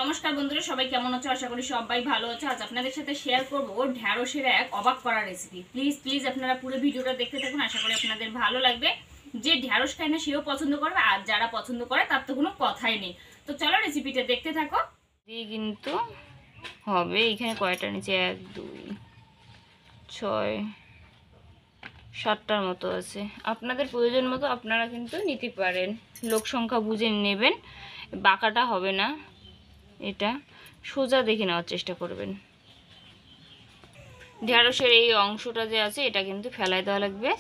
নমস্কার বন্ধুরা, সবাই কেমন আছো? আশা করি সবাই ভালো আছো। আজ আপনাদের সাথে শেয়ার করব ঢ্যাঁড়সের এক অবাক করা রেসিপি। প্লিজ আপনারা পুরো ভিডিওটা দেখতে থাকুন, আশা করি আপনাদের ভালো লাগবে। যে ঢ্যাঁড়স খায় না সেও পছন্দ করবে, আর যারা পছন্দ করে তার তো কোনো কথাই নেই। তো চলো রেসিপিটা দেখতে থাকো। দিয়ে কিন্তু হবে এখানে কয়টা নিচে 1 2 6 7টার মতো আছে। আপনাদের প্রয়োজন মতো আপনারা কিন্তু নিতে পারেন, লোক সংখ্যা বুঝে নেবেন। বাঁকাটা হবে না, এটা সোজা দেখে নেওয়ার চেষ্টা করবেন। ঢ্যাঁড়সের এই অংশটা যে আছে এটা কিন্তু ফেলাই দেওয়া লাগবে,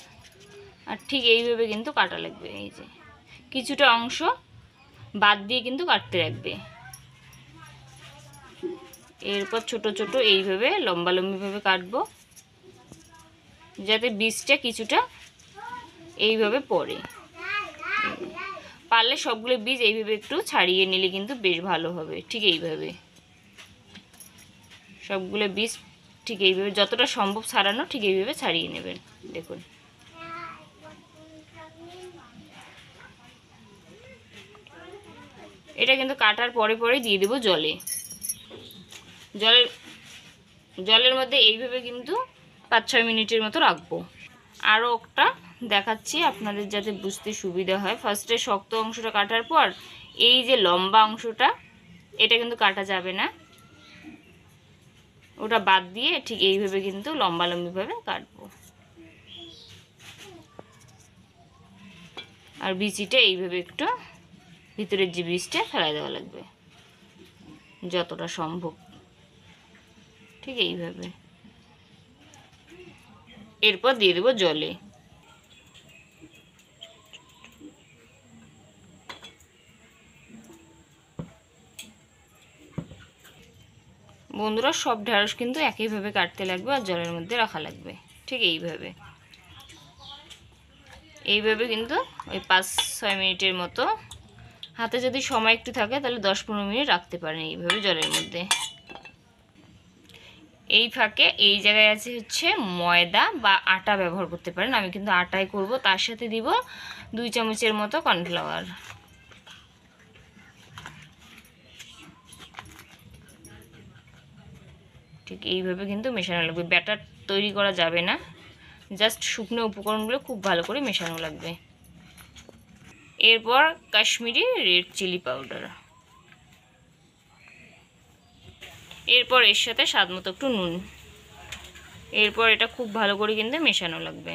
আর ঠিক এইভাবে কিন্তু কাটা লাগবে। এই যে কিছুটা অংশ বাদ দিয়ে কিন্তু কাটতে লাগবে। এরপর ছোট ছোট এইভাবে লম্বালম্বিভাবে কাটবো, যাতে বীজটা কিছুটা এইভাবে পড়ে। পারলে সবগুলো বীজ এইভাবে একটু ছাড়িয়ে নিলে কিন্তু বেশ ভালো হবে। ঠিক এইভাবে সবগুলো বীজ ঠিক এইভাবে যতটা সম্ভব ছাড়ানো, ঠিক এইভাবে ছাড়িয়ে নেবেন। দেখুন এটা কিন্তু কাটার পরে পরে দিয়ে দেবো জলে। জলের মধ্যে এইভাবে কিন্তু 5-6 মিনিটের মতো রাখবো। আরও একটা দেখাচ্ছি আপনাদের যাতে বুঝতে সুবিধা হয়। ফার্স্টে শক্ত অংশটা কাটার পর এই যে লম্বা অংশটা, এটা কিন্তু কাটা যাবে না, ওটা বাদ দিয়ে ঠিক এইভাবে কিন্তু লম্বালম্বিভাবে কাটবো। আর বিচিটা এইভাবে একটু ভিতরের যে বীজটা ফেলাই দেওয়া লাগবে যতটা সম্ভব, ঠিক এইভাবে। এরপর দিয়ে দেবো জলে। বন্ধুরা, সব ঢ্যাঁড়স কিন্তু একইভাবে কাটতে লাগবে আর জলের মধ্যে রাখা লাগবে, ঠিক এইভাবে। এইভাবে কিন্তু ওই 5-6 মিনিটের মতো, হাতে যদি সময় একটু থাকে তাহলে 10-15 মিনিট রাখতে পারেন এইভাবে জলের মধ্যে। এই ফাঁকে এই জায়গায় আছে হচ্ছে ময়দা বা আটা ব্যবহার করতে পারেন, আমি কিন্তু আটাই করব। তার সাথে দিব 2 চামচের মতো কর্নফ্লাওয়ার। ঠিক এইভাবে কিন্তু মেশানো লাগবে, ব্যাটার তৈরি করা যাবে না, জাস্ট শুকনো উপকরণগুলো খুব ভালো করে মেশানো লাগবে। এরপর কাশ্মীরি রেড চিলি পাউডার, এরপর এর সাথে স্বাদ মতো একটু নুন। এরপর এটা খুব ভালো করে কিন্তু মেশানো লাগবে।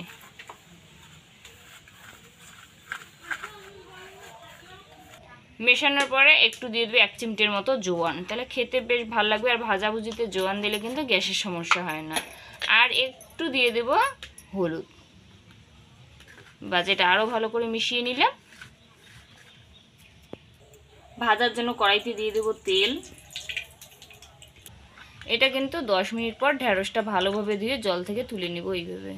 মেশানোর পরে একটু দিয়ে দেবে 1 চিমটের মতো জোয়ান, তাহলে খেতে বেশ ভালো লাগবে। আর ভাজাভুজিতে জোয়ান দিলে কিন্তু গ্যাসের সমস্যা হয় না। আর একটু দিয়ে দেব হলুদ। বাজেটা আরও ভালো করে মিশিয়ে নিলাম। ভাজার জন্য কড়াইতে দিয়ে দেব তেল। এটা কিন্তু 10 মিনিট পর ঢ্যাঁড়সটা ভালোভাবে ধুয়ে জল থেকে তুলে নিব এইভাবে।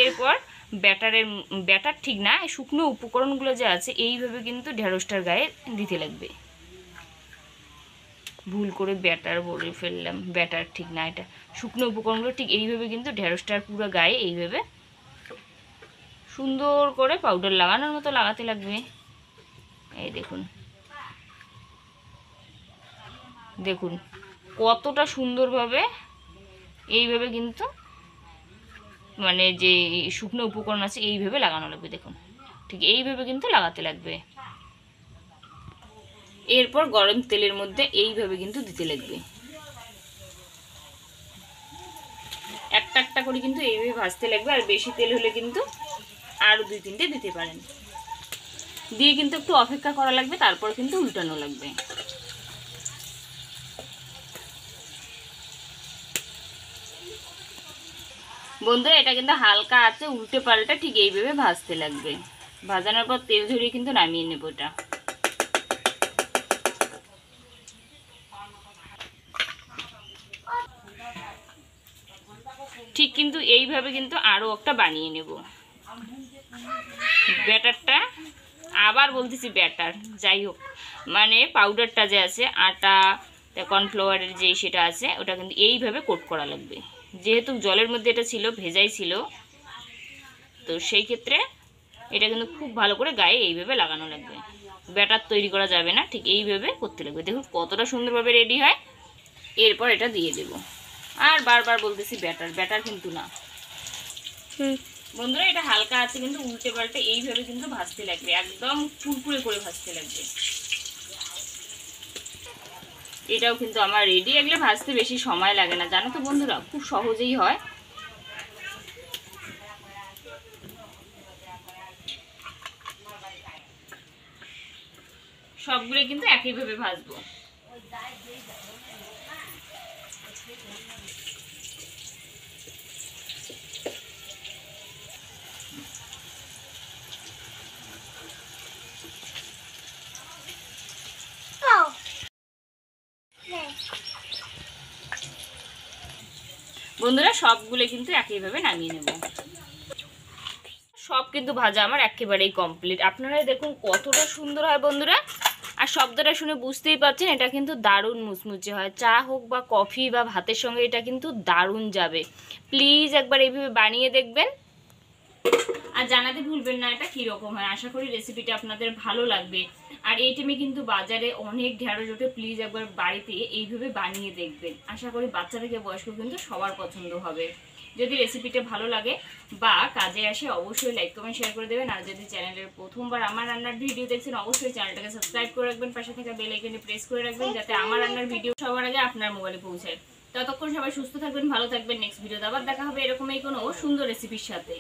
এরপর ব্যাটার ঠিক না, শুকনো উপকরণগুলো যে আছে এইভাবে কিন্তু ঢ্যাঁড়সটার গায়ে দিতে লাগবে। ভুল করে ব্যাটার বলে ফেললাম, ব্যাটার ঠিক না, এটা শুকনো উপকরণগুলো ঠিক এইভাবে কিন্তু ঢ্যাঁড়সটার পুরো গায়ে এইভাবে সুন্দর করে পাউডার লাগানোর মতো লাগাতে লাগবে। এই দেখুন দেখুন কতটা সুন্দরভাবে এইভাবে কিন্তু মানে যে শুকনো উপকরণ আছে এইভাবে লাগানো লাগবে। দেখুন ঠিক এইভাবে কিন্তু লাগাতে লাগবে। এরপর গরম তেলের মধ্যে এইভাবে কিন্তু দিতে লাগবে, একটা একটা করে কিন্তু এইভাবে ভাজতে লাগবে। আর বেশি তেল হলে কিন্তু আরও 2-3টে দিতে পারেন। দিয়ে কিন্তু একটু অপেক্ষা করা লাগবে, তারপর কিন্তু উল্টানো লাগবে। বন্ধুরা, এটা কিন্তু হালকা আছে উল্টে পাল্টা ঠিক এইভাবে ভাজতে লাগবে। ভাজানোর পর তেল ঝরিয়ে কিন্তু নামিয়ে নেব এটা। ঠিক কিন্তু এইভাবে কিন্তু আরও একটা বানিয়ে নেব। ব্যাটারটা আবার বলতেছি ব্যাটার, যাই হোক মানে পাউডারটা যে আছে আটা কর্নফ্লাওয়ারের যেই সেটা আছে ওটা কিন্তু এইভাবে কোট করা লাগবে। যেহেতু জলের মধ্যে এটা ছিল, ভেজাই ছিল, তো সেই ক্ষেত্রে এটা কিন্তু খুব ভালো করে গায়ে এইভাবে লাগানো লাগবে, ব্যাটার তৈরি করা যাবে না, ঠিক এইভাবে করতে লাগবে। দেখুন কতটা সুন্দরভাবে রেডি হয়। এরপর এটা দিয়ে দেব, আর বারবার বলতেছি ব্যাটার, ব্যাটার কিন্তু না বন্ধুরা, এটা হালকা আছে কিন্তু উল্টে পাল্টে এইভাবে কিন্তু ভাজতে লাগবে, একদম কুরকুরে করে ভাজতে লাগবে। এটাও কিন্তু আমার রেডি। এগুলো ভাজতে বেশি সময় লাগে না জানো তো বন্ধুরা, খুব সহজেই হয়। সবগুলো কিন্তু একইভাবে ভাজবো। বন্ধুরা সবগুলো কিন্তু একইভাবে নামিয়ে নেব। সব কিন্তু ভাজা আমার একেবারেই কমপ্লিট। আপনারাই দেখুন কতটা সুন্দর হয় বন্ধুরা, আর শব্দটা শুনে বুঝতেই পারছেন এটা কিন্তু দারুণ মুচমুচে হয়। চা হোক বা কফি বা ভাতের সঙ্গে এটা কিন্তু দারুণ যাবে। প্লিজ একবার এইভাবে বানিয়ে দেখবেন, আর জানাতে ভুলবেন না এটা কীরকম হয়। আশা করি রেসিপিটা আপনাদের ভালো লাগবে। আর এই টাইমে কিন্তু বাজারে অনেক ঢেঁড়স ওঠে, প্লিজ একবার বাড়িতে এইভাবে বানিয়ে দেখবেন। আশা করি বাচ্চা থেকে বয়স্ক কিন্তু সবার পছন্দ হবে। যদি রেসিপিটা ভালো লাগে বা কাজে আসে অবশ্যই লাইক কমেন্ট শেয়ার করে দেবেন। আর যদি চ্যানেলের প্রথমবার আমার রান্নার ভিডিও দেখছেন অবশ্যই চ্যানেলটাকে সাবস্ক্রাইব করে রাখবেন, পাশে থাকা বেল আইকনে প্রেস করে রাখবেন যাতে আমার রান্নার ভিডিও সবার আগে আপনার মোবাইলে পৌঁছায়। ততক্ষণ সবাই সুস্থ থাকবেন, ভালো থাকবেন। নেক্সট ভিডিওতে আবার দেখা হবে এরকমই কোনো সুন্দর রেসিপির সাথে।